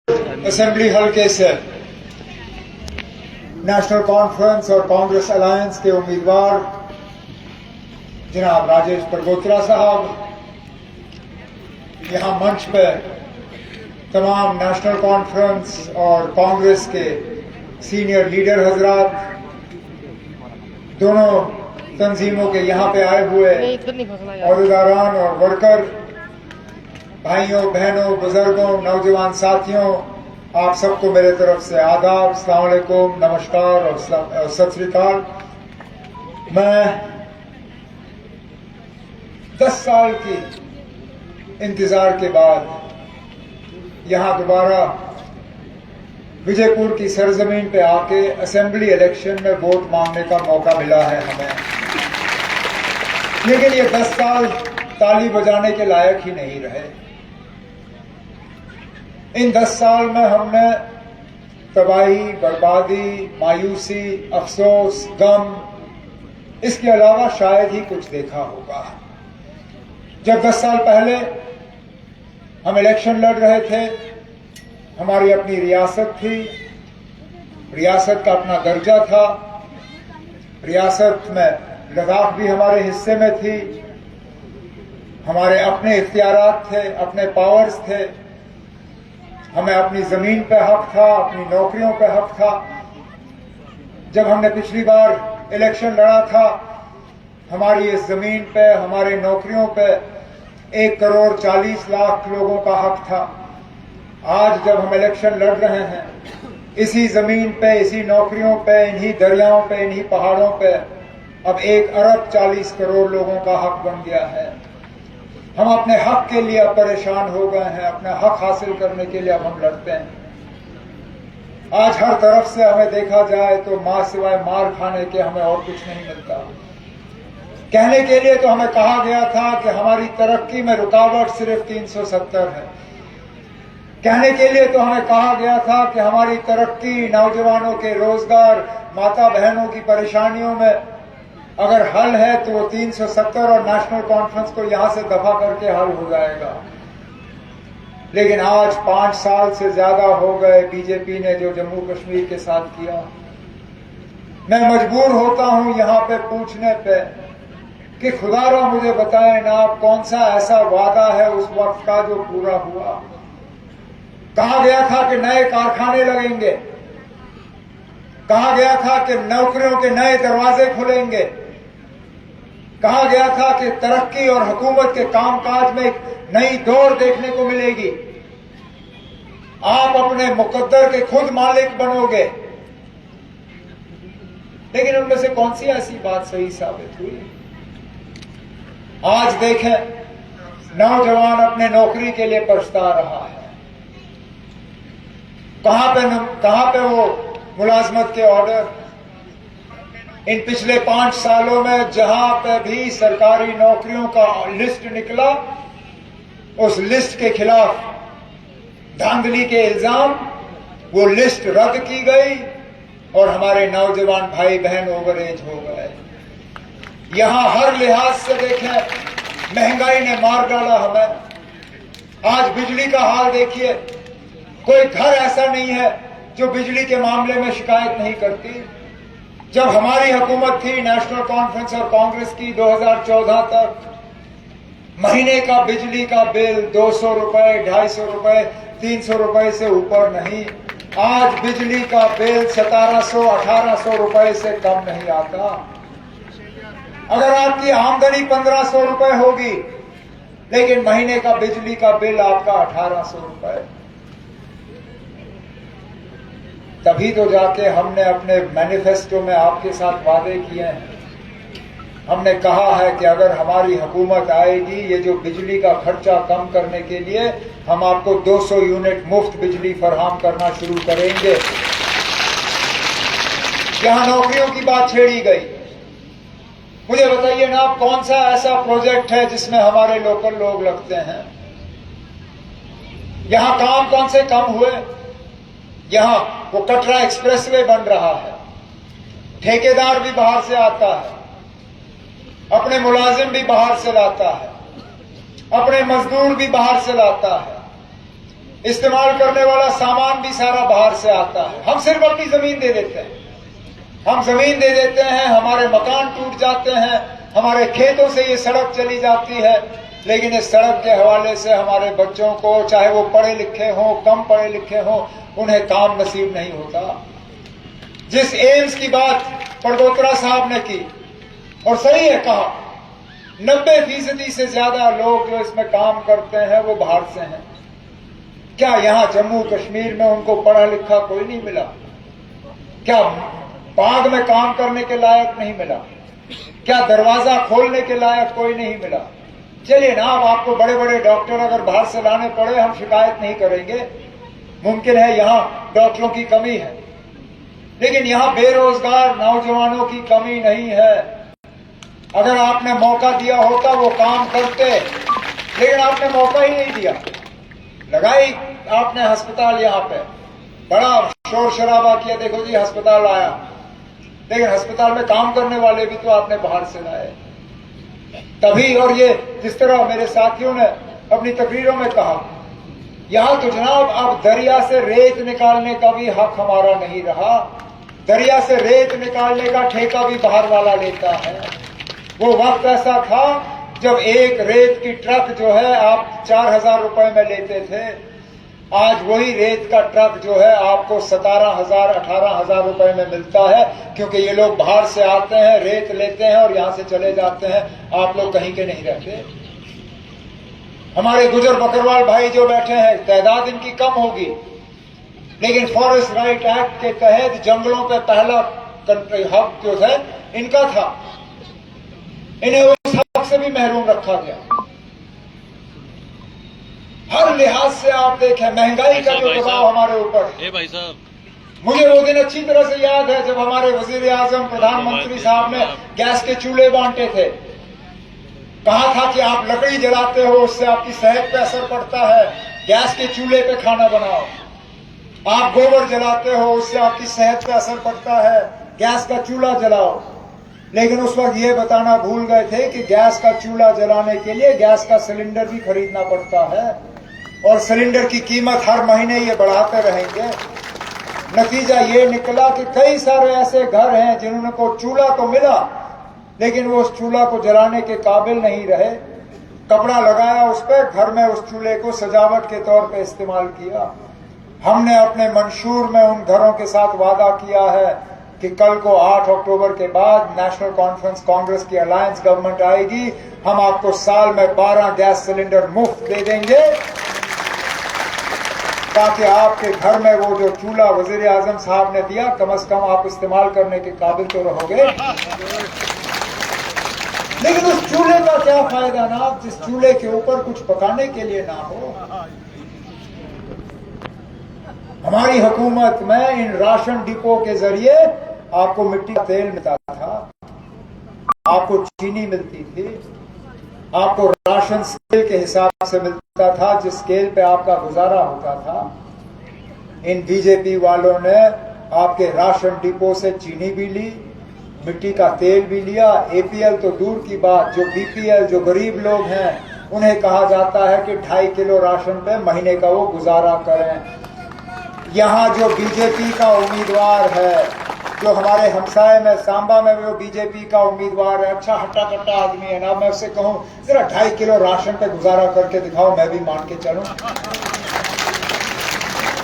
Assembly हल्के से national conference और कांग्रेस अलायंस के उम्मीदवार जनाब राजेश परगोत्रा साहब, यहां मंच पर तमाम नेशनल कॉन्फ्रेंस और कांग्रेस के सीनियर लीडर हजरात, दोनों तंजीमों के यहाँ पे आए हुए औहदेदारान और वर्कर, भाइयों बहनों बुजुर्गों नौजवान साथियों, आप सबको मेरे तरफ से आदाब, अस्सलाम वालेकुम, नमस्कार और सत श्री अकाल। मैं 10 साल की इंतजार के बाद यहाँ दोबारा विजयपुर की सरजमीन पे आके असेंबली इलेक्शन में वोट मांगने का मौका मिला है हमें, लेकिन ये 10 साल ताली बजाने के लायक ही नहीं रहे। इन 10 साल में हमने तबाही, बर्बादी, मायूसी, अफसोस, गम, इसके अलावा शायद ही कुछ देखा होगा। जब 10 साल पहले हम इलेक्शन लड़ रहे थे, हमारी अपनी रियासत थी, रियासत का अपना दर्जा था, रियासत में लद्दाख भी हमारे हिस्से में थी, हमारे अपने इख्तियारात थे, अपने पावर्स थे, हमें अपनी जमीन पे हक था, अपनी नौकरियों पे हक था। जब हमने पिछली बार इलेक्शन लड़ा था, हमारी इस जमीन पे, हमारे नौकरियों पे 1,40,00,000 लोगों का हक था। आज जब हम इलेक्शन लड़ रहे हैं, इसी जमीन पे, इसी नौकरियों पे, इन्हीं दरियाओं पे, इन्हीं पहाड़ों पे अब 1,40,00,000,000 लोगों का हक बन गया है। हम अपने हक के लिए अब परेशान हो गए हैं, अपना हक हासिल करने के लिए अब हम लड़ते हैं। आज हर तरफ से हमें देखा जाए तो मां सिवाय मार खाने के हमें और कुछ नहीं मिलता। कहने के लिए तो हमें कहा गया था कि हमारी तरक्की में रुकावट सिर्फ 370 है। कहने के लिए तो हमें कहा गया था कि हमारी तरक्की, नौजवानों के रोजगार, माता बहनों की परेशानियों में अगर हल है तो वो 370 और नेशनल कॉन्फ्रेंस को यहां से दफा करके हल हो जाएगा। लेकिन आज 5 साल से ज्यादा हो गए बीजेपी ने जो जम्मू कश्मीर के साथ किया। मैं मजबूर होता हूं यहां पे पूछने पे कि खुदारा मुझे बताएं ना, आप कौन सा ऐसा वादा है उस वक्त का जो पूरा हुआ। कहा गया था कि नए कारखाने लगेंगे, कहा गया था कि नौकरियों के नए दरवाजे खुलेंगे, कहा गया था कि तरक्की और हुकूमत के कामकाज में एक नई दौर देखने को मिलेगी, आप अपने मुकद्दर के खुद मालिक बनोगे। लेकिन उनमें से कौन सी ऐसी बात सही साबित हुई? आज देखें, नौजवान अपने नौकरी के लिए पछता रहा है। कहां पे वो मुलाजमत के ऑर्डर? इन पिछले 5 सालों में जहां पे भी सरकारी नौकरियों का लिस्ट निकला, उस लिस्ट के खिलाफ धांधली के इल्जाम, वो लिस्ट रद्द की गई और हमारे नौजवान भाई बहन ओवर एज हो गए। यहां हर लिहाज से देखें, महंगाई ने मार डाला हमें। आज बिजली का हाल देखिए, कोई घर ऐसा नहीं है जो बिजली के मामले में शिकायत नहीं करती। जब हमारी हुकूमत थी नेशनल कॉन्फ्रेंस और कांग्रेस की 2014 तक, महीने का बिजली का बिल 200 रुपए, 250 रुपए, 300 रुपए से ऊपर नहीं। आज बिजली का बिल 1700, 1800 रुपए से कम नहीं आता। अगर आपकी आमदनी 1500 रुपए होगी, लेकिन महीने का बिजली का बिल आपका 1800 रुपए। तभी तो जाके हमने अपने मैनिफेस्टो में आपके साथ वादे किए हैं। हमने कहा है कि अगर हमारी हुकूमत आएगी, ये जो बिजली का खर्चा कम करने के लिए हम आपको 200 यूनिट मुफ्त बिजली फराहम करना शुरू करेंगे। यहां नौकरियों की बात छेड़ी गई। मुझे बताइए ना, आप कौन सा ऐसा प्रोजेक्ट है जिसमें हमारे लोकल लोग लगते हैं? यहां काम कौन से कम हुए? यहां वो कटरा एक्सप्रेसवे बन रहा है, ठेकेदार भी बाहर से आता है, अपने मुलाजिम भी बाहर से लाता है, अपने मजदूर भी बाहर से लाता है। इस्तेमाल करने वाला सामान भी सारा बाहर से आता है। हम सिर्फ अपनी जमीन दे देते हैं, हम जमीन दे देते हैं, हमारे मकान टूट जाते हैं, हमारे खेतों से ये सड़क चली जाती है, लेकिन इस सड़क के हवाले से हमारे बच्चों को, चाहे वो पढ़े लिखे हों, कम पढ़े लिखे हों, उन्हें काम नसीब नहीं होता। जिस एम्स की बात परगोत्रा साहब ने की, और सही है कहा, 90% से ज्यादा लोग जो इसमें काम करते हैं वो बाहर से हैं। क्या यहां जम्मू कश्मीर में उनको पढ़ा लिखा कोई नहीं मिला? क्या बाग में काम करने के लायक नहीं मिला? क्या दरवाजा खोलने के लायक कोई नहीं मिला? चलिए ना, अब आपको बड़े बड़े डॉक्टर अगर बाहर से लाने पड़े, हम शिकायत नहीं करेंगे। मुमकिन है यहां डॉक्टरों की कमी है, लेकिन यहां बेरोजगार नौजवानों की कमी नहीं है। अगर आपने मौका दिया होता वो काम करते, लेकिन आपने मौका ही नहीं दिया। लगाई आपने अस्पताल, यहां पे बड़ा शोर शराबा किया, देखो जी अस्पताल आया, लेकिन अस्पताल में काम करने वाले भी तो आपने बाहर से लाए तभी। और ये जिस तरह मेरे साथियों ने अपनी तकरीरों में कहा, यहां तो जनाब अब दरिया से रेत निकालने का भी हक हमारा नहीं रहा। दरिया से रेत निकालने का ठेका भी बाहर वाला लेता है। वो वक्त ऐसा था जब एक रेत की ट्रक जो है आप 4,000 रुपए में लेते थे, आज वही रेत का ट्रक जो है आपको 17,000 18,000 रुपए में मिलता है, क्योंकि ये लोग बाहर से आते हैं, रेत लेते हैं और यहां से चले जाते हैं। आप लोग कहीं के नहीं रहते। हमारे गुजर बकरवाल भाई जो बैठे हैं, तादाद इनकी कम होगी, लेकिन फॉरेस्ट राइट एक्ट के तहत जंगलों पे पहला हक जो है इनका था, इन्हें उस हक से भी महरूम रखा गया। हर लिहाज से आप देखें, महंगाई का जो दबाव हमारे ऊपर है। भाई साहब, मुझे वो दिन अच्छी तरह से याद है जब हमारे वजीर आजम प्रधानमंत्री साहब ने गैस के चूल्हे बांटे थे। कहा था कि आप लकड़ी जलाते हो, उससे आपकी सेहत पे असर पड़ता है, गैस के चूल्हे पे खाना बनाओ। आप गोबर जलाते हो, उससे आपकी सेहत पे असर पड़ता है, गैस का चूल्हा जलाओ। लेकिन उस वक्त ये बताना भूल गए थे कि गैस का चूल्हा जलाने के लिए गैस का सिलेंडर भी खरीदना पड़ता है, और सिलेंडर की कीमत हर महीने ये बढ़ाते रहेंगे। नतीजा ये निकला कि कई सारे ऐसे घर हैं जिन्होंने को चूल्हा तो मिला, लेकिन वो उस चूल्हा को जलाने के काबिल नहीं रहे। कपड़ा लगाया उस पर, घर में उस चूल्हे को सजावट के तौर पे इस्तेमाल किया। हमने अपने मंशूर में उन घरों के साथ वादा किया है कि कल को 8 अक्टूबर के बाद नेशनल कॉन्फ्रेंस कांग्रेस की अलायंस गवर्नमेंट आएगी, हम आपको साल में 12 गैस सिलेंडर मुफ्त दे देंगे, ताकि आपके घर में वो जो चूल्हा वजीर आजम साहब ने दिया, कम से कम आप इस्तेमाल करने के काबिल तो रहोगे। लेकिन उस चूल्हे का क्या फायदा ना, जिस चूल्हे के ऊपर कुछ पकाने के लिए ना हो। हमारी हुकूमत में इन राशन डिपो के जरिए आपको मिट्टी का तेल मिलता था, आपको चीनी मिलती थी, आपको राशन स्केल के हिसाब से मिलता था, जिस स्केल पे आपका गुजारा होता था। इन बीजेपी वालों ने आपके राशन डिपो से चीनी भी ली, मिट्टी का तेल भी लिया। एपीएल तो दूर की बात, जो बीपीएल, जो गरीब लोग हैं, उन्हें कहा जाता है कि 2.5 किलो राशन पे महीने का वो गुजारा करें। यहाँ जो बीजेपी का उम्मीदवार है, जो हमारे हमसाये में सांबा में वो बीजेपी का उम्मीदवार है, अच्छा हट्टा कट्टा आदमी है ना, मैं उससे कहूं जरा 2.5 किलो राशन पे गुजारा करके दिखाओ, मैं भी मान के चलूं।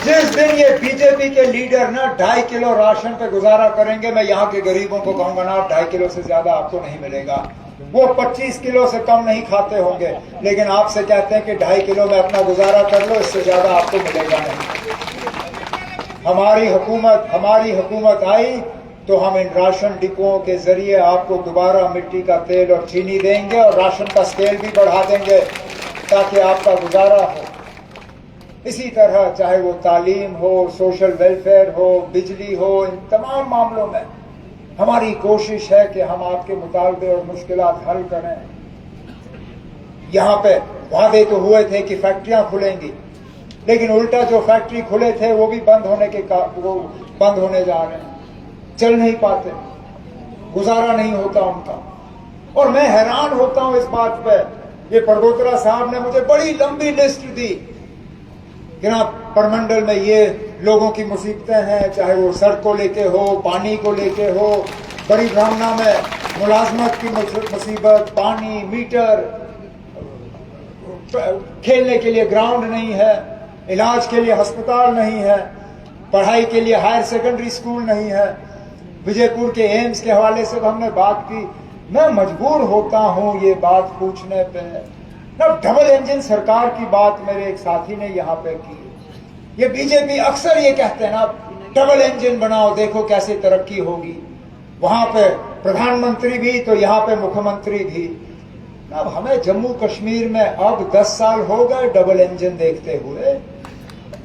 जिस दिन ये बीजेपी के लीडर ना 2.5 किलो राशन पे गुजारा करेंगे, मैं यहाँ के गरीबों को कहूंगा ना, 2.5 किलो से ज्यादा आपको नहीं मिलेगा। वो 25 किलो से कम नहीं खाते होंगे, लेकिन आपसे कहते हैं कि 2.5 किलो में अपना गुजारा कर लो, इससे ज्यादा आपको मिलेगा नहीं। हमारी हुकूमत आई तो हम इन राशन डिपोओं के जरिए आपको दोबारा मिट्टी का तेल और चीनी देंगे, और राशन का स्केल भी बढ़ा देंगे ताकि आपका गुजारा हो। इसी तरह चाहे वो तालीम हो, सोशल वेलफेयर हो, बिजली हो, इन तमाम मामलों में हमारी कोशिश है कि हम आपके मुतालबे और मुश्किलात हल करें। यहाँ पे वादे तो हुए थे कि फैक्ट्रियां खुलेंगी, लेकिन उल्टा जो फैक्ट्री खुले थे वो भी बंद होने जा रहे हैं, चल नहीं पाते, गुजारा नहीं होता उनका। और मैं हैरान होता हूं इस बात पे, ये परगोत्रा साहब ने मुझे बड़ी लंबी लिस्ट दी कि ना परमंडल में ये लोगों की मुसीबतें हैं, चाहे वो सड़क को लेके हो, पानी को लेके हो, बड़ी ब्राह्मणा में मुलाजमत की मुसीबत, पानी, मीटर, खेलने के लिए ग्राउंड नहीं है, इलाज के लिए अस्पताल नहीं है, पढ़ाई के लिए हायर सेकेंडरी स्कूल नहीं है। विजयपुर के एम्स के हवाले से हमने बात की। मैं मजबूर होता हूं ये बात पूछने पे ना, डबल इंजन सरकार की बात मेरे एक साथी ने यहाँ पे की। ये बीजेपी अक्सर ये कहते हैं ना, डबल इंजन बनाओ, देखो कैसे तरक्की होगी। वहां पे प्रधानमंत्री भी तो यहाँ पे मुख्यमंत्री भी। अब हमें जम्मू कश्मीर में अब 10 साल हो गए डबल इंजन देखते हुए।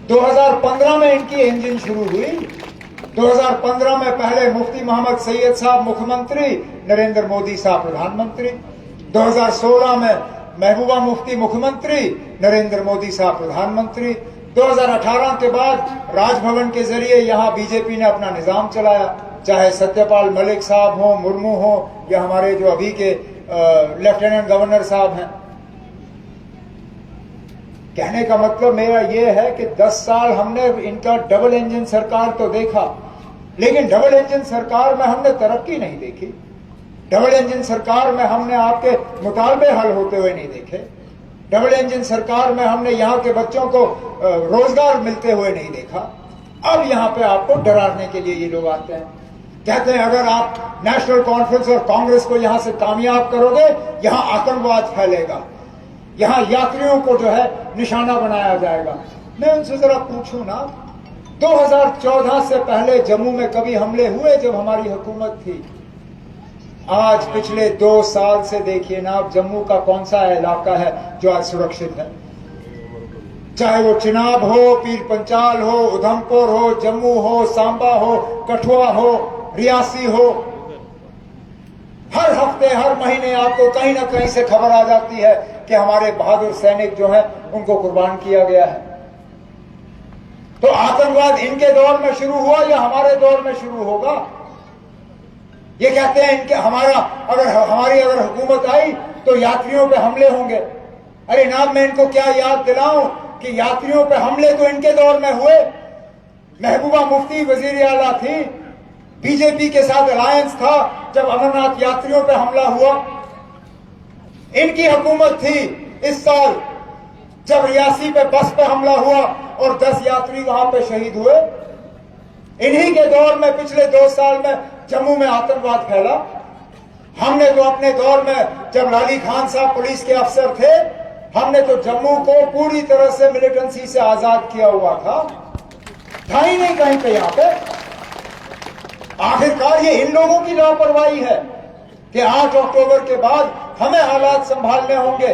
2015 में इनकी इंजन शुरू हुई। 2015 में पहले मुफ्ती मोहम्मद सैयद साहब मुख्यमंत्री, नरेंद्र मोदी साहब प्रधानमंत्री। 2016 में महबूबा मुफ्ती मुख्यमंत्री, नरेंद्र मोदी साहब प्रधानमंत्री। 2018 के बाद राजभवन के जरिए यहाँ बीजेपी ने अपना निजाम चलाया, चाहे सत्यपाल मलिक साहब हो, मुर्मू हो, या हमारे जो अभी के लेफ्टिनेंट गवर्नर साहब हैं। कहने का मतलब मेरा ये है कि 10 साल हमने इनका डबल इंजन सरकार तो देखा, लेकिन डबल इंजन सरकार में हमने तरक्की नहीं देखी। डबल इंजन सरकार में हमने आपके मुतालबे हल होते हुए नहीं देखे। डबल इंजन सरकार में हमने यहाँ के बच्चों को रोजगार मिलते हुए नहीं देखा। अब यहाँ पे आपको डराने के लिए ये लोग आते हैं, कहते हैं अगर आप नेशनल कॉन्फ्रेंस और कांग्रेस को यहां से कामयाब करोगे, यहां आतंकवाद फैलेगा, यहां यात्रियों को जो है निशाना बनाया जाएगा। मैं उनसे जरा पूछूं ना, 2014 से पहले जम्मू में कभी हमले हुए जब हमारी हुकूमत थी? आज पिछले 2 साल से देखिए ना, जम्मू का कौन सा इलाका है जो आज सुरक्षित है? चाहे वो चिनाब हो, पीर पंचाल हो, उधमपुर हो, जम्मू हो, सांबा हो, कठुआ हो, रियासी हो, हर हफ्ते हर महीने आपको कहीं ना कहीं से खबर आ जाती है कि हमारे बहादुर सैनिक जो हैं उनको कुर्बान किया गया है। तो आतंकवाद इनके दौर में शुरू हुआ या हमारे दौर में शुरू होगा? ये कहते हैं इनके हमारी अगर हुकूमत आई तो यात्रियों पे हमले होंगे। अरे नाम मैं इनको क्या याद दिलाऊं कि यात्रियों पे हमले तो इनके दौर में हुए। महबूबा मुफ्ती वजीर आला थी, बीजेपी के साथ अलायंस था जब अमरनाथ यात्रियों पे हमला हुआ। इनकी हुकूमत थी इस साल जब रियासी पे बस पे हमला हुआ और 10 यात्री वहां पे शहीद हुए। इन्हीं के दौर में पिछले 2 साल में जम्मू में आतंकवाद फैला। हमने तो अपने दौर में जब लाली खान साहब पुलिस के अफसर थे, हमने तो जम्मू को पूरी तरह से मिलिटेंसी से आजाद किया हुआ था ही नहीं कहीं पे। यहां पे आखिरकार ये इन लोगों की लापरवाही है कि 8 अक्टूबर के बाद हमें हालात संभालने होंगे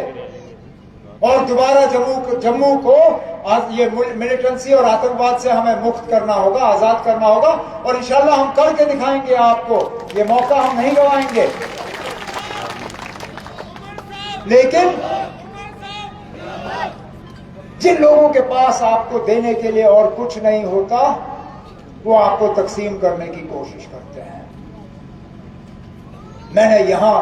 और दोबारा जम्मू को ये मिलिटेंसी और आतंकवाद से हमें मुक्त करना होगा, आजाद करना होगा, और इंशाल्लाह हम करके दिखाएंगे आपको। ये मौका हम नहीं गवाएंगे। लेकिन जिन लोगों के पास आपको देने के लिए और कुछ नहीं होता, वो आपको तकसीम करने की कोशिश करते हैं। मैंने यहां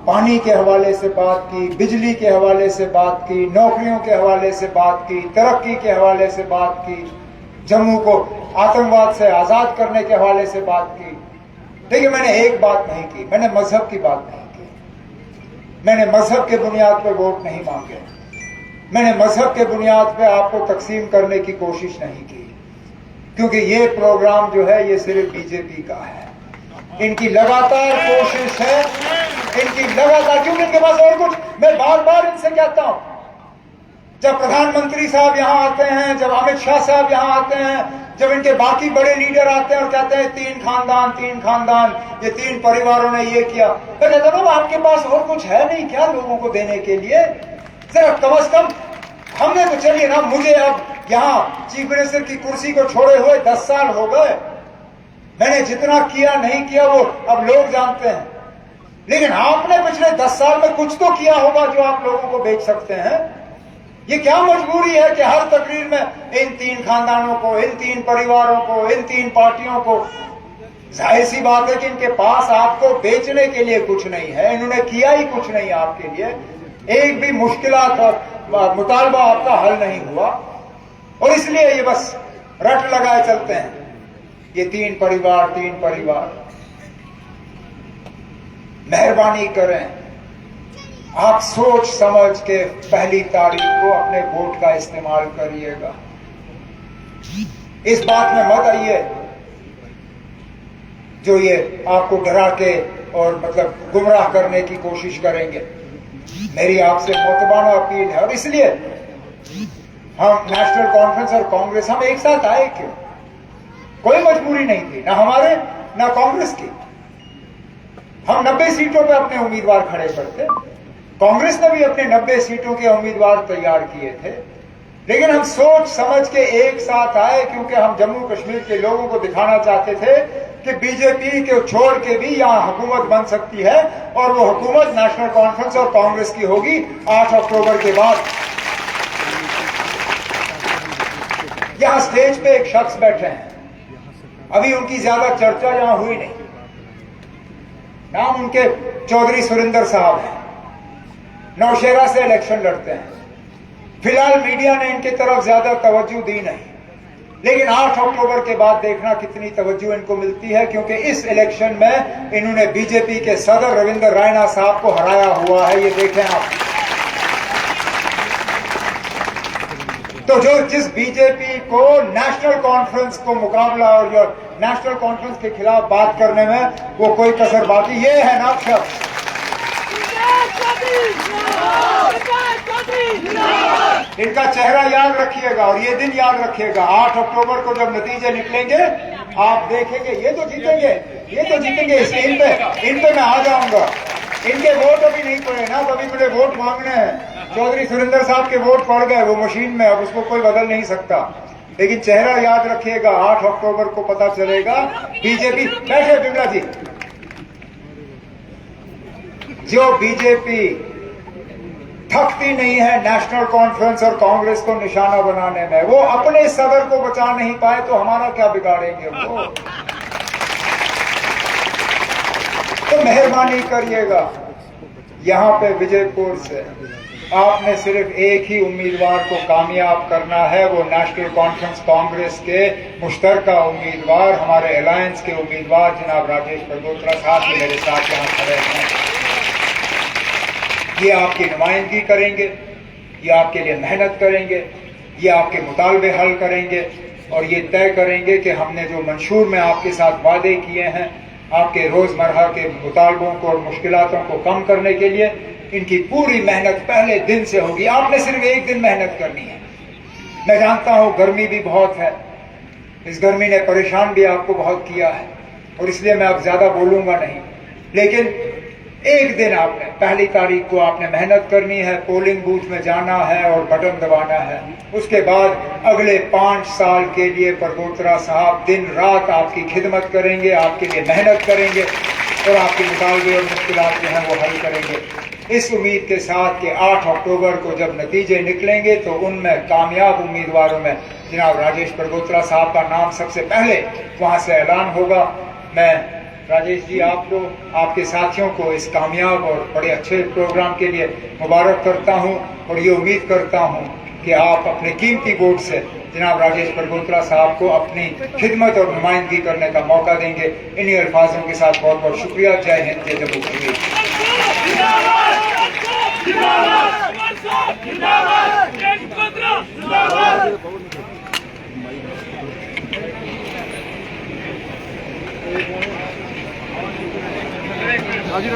पानी के हवाले से बात की, बिजली के हवाले से बात की, नौकरियों के हवाले से बात की, तरक्की के हवाले से बात की, जम्मू को आतंकवाद से आजाद करने के हवाले से बात की। लेकिन मैंने एक बात नहीं की, मैंने मजहब की बात नहीं की। मैंने मजहब के बुनियाद पर वोट नहीं मांगे। मैंने मजहब के बुनियाद पर आपको तकसीम करने की कोशिश नहीं की, क्योंकि ये प्रोग्राम जो है ये सिर्फ बीजेपी का है। इनकी लगातार कोशिश है, इनकी लगातार, क्योंकि इनके पास और कुछ, मैं बार बार इनसे कहता हूं, जब प्रधानमंत्री साहब यहां आते हैं, जब अमित शाह साहब यहां आते हैं, जब इनके बाकी बड़े लीडर आते हैं और कहते हैं 3 खानदान, ये 3 परिवारों ने ये किया, मैं कहता हूं आपके पास और कुछ है नहीं क्या लोगों को देने के लिए? जरा कम से कम हमने तो, चलिए ना, मुझे अब यहां चीफ मिनिस्टर की कुर्सी को छोड़े हुए 10 साल हो गए। मैंने जितना किया नहीं किया वो अब लोग जानते हैं, लेकिन आपने पिछले 10 साल में कुछ तो किया होगा जो आप लोगों को बेच सकते हैं। ये क्या मजबूरी है कि हर तकरीर में इन 3 खानदानों को, इन 3 परिवारों को, इन 3 पार्टियों को? जाहिर सी बात है कि इनके पास आपको बेचने के लिए कुछ नहीं है, इन्होंने किया ही कुछ नहीं आपके लिए। एक भी मुश्किलात और मुतालबा आपका हल नहीं हुआ। और इसलिए ये बस रट लगाए चलते हैं, ये तीन परिवार। मेहरबानी करें, आप सोच समझ के 1 तारीख को अपने वोट का इस्तेमाल करिएगा। इस बात में मत आइए जो ये आपको डरा के और मतलब गुमराह करने की कोशिश करेंगे। मेरी आपसे मोतबाना अपील है, और इसलिए हम नेशनल कॉन्फ्रेंस और कांग्रेस हम एक साथ आए क्यों? कोई मजबूरी नहीं थी, ना हमारे ना कांग्रेस की। हम 90 सीटों पे अपने उम्मीदवार खड़े करते, कांग्रेस ने भी अपने 90 सीटों के उम्मीदवार तैयार किए थे, लेकिन हम सोच समझ के एक साथ आए क्योंकि हम जम्मू कश्मीर के लोगों को दिखाना चाहते थे कि बीजेपी को छोड़ के भी यहां हुकूमत बन सकती है, और वो हुकूमत नेशनल कॉन्फ्रेंस और कांग्रेस की होगी 8 अक्टूबर के बाद। यहां स्टेज पे एक शख्स बैठे हैं, अभी उनकी ज्यादा चर्चा यहां हुई नहीं, नाम उनके चौधरी सुरेंद्र साहब हैं, नौशेरा से इलेक्शन लड़ते हैं। फिलहाल मीडिया ने इनकी तरफ ज्यादा तवज्जो दी नहीं, लेकिन 8 अक्टूबर के बाद देखना कितनी तवज्जो इनको मिलती है, क्योंकि इस इलेक्शन में इन्होंने बीजेपी के सदर रविंद्र रायना साहब को हराया हुआ है। ये देखें आप। तो जो जिस बीजेपी को नेशनल कॉन्फ्रेंस को मुकाबला और जो नेशनल कॉन्फ्रेंस के खिलाफ बात करने में वो कोई कसर बाकी, ये है ना शख्स। इनका चेहरा याद रखिएगा और ये दिन याद रखिएगा। 8 अक्टूबर को जब नतीजे निकलेंगे आप देखेंगे ये तो जीतेंगे। इन पे मैं आ जाऊंगा। इनके वोट अभी नहीं पड़े ना, तो अभी मुझे वोट मांगने हैं। चौधरी सुरेंद्र साहब के वोट पड़ गए, वो मशीन में, अब उसको कोई बदल नहीं सकता। लेकिन चेहरा याद रखिएगा, 8 अक्टूबर को पता चलेगा बीजेपी। बैठे बिमला जी। जो बीजेपी थकती नहीं है नेशनल कॉन्फ्रेंस और कांग्रेस को निशाना बनाने में, वो अपने सदर को बचा नहीं पाए तो हमारा क्या बिगाड़ेंगे वो। तो मेहरबानी करिएगा, यहां पे विजयपुर से आपने सिर्फ एक ही उम्मीदवार को कामयाब करना है, वो नेशनल कॉन्फ्रेंस कांग्रेस के मुश्तरका उम्मीदवार, हमारे अलायंस के उम्मीदवार जनाब राजेश परगोत्रा साहब भी मेरे साथ यहां खड़े हैं। ये आपकी नुमाइंदगी करेंगे, ये आपके लिए मेहनत करेंगे, ये आपके मुतालबे हल करेंगे और ये तय करेंगे कि हमने जो मंशूर में आपके साथ वादे किए हैं, आपके रोजमर्रा के मुतालबों को और मुश्किलातों को कम करने के लिए, इनकी पूरी मेहनत पहले दिन से होगी। आपने सिर्फ एक दिन मेहनत करनी है। मैं जानता हूं गर्मी भी बहुत है, इस गर्मी ने परेशान भी आपको बहुत किया है और इसलिए मैं अब ज्यादा बोलूंगा नहीं, लेकिन एक दिन आपने 1 तारीख को आपने मेहनत करनी है, पोलिंग बूथ में जाना है और बटन दबाना है। उसके बाद अगले 5 साल के लिए परगोत्रा साहब दिन रात आपकी खिदमत करेंगे, आपके लिए मेहनत करेंगे और आपके मुतालबे और मुश्किलात जो हैं वो हल करेंगे। इस उम्मीद के साथ कि 8 अक्टूबर को जब नतीजे निकलेंगे तो उनमें कामयाब उम्मीदवारों में जनाब राजेश परगोत्रा साहब का नाम सबसे पहले वहां से ऐलान होगा। मैं राजेश जी आपको, आपके साथियों को इस कामयाब और बड़े अच्छे प्रोग्राम के लिए मुबारक करता हूं और ये उम्मीद करता हूं कि आप अपने कीमती वोट से जनाब राजेश परगोत्रा साहब को अपनी खिदमत और नुमाइंदगी करने का मौका देंगे। इन्हीं अल्फाजों के साथ बहुत बहुत शुक्रिया। जय हिंद, जय जम्मू कश्मीर। राजी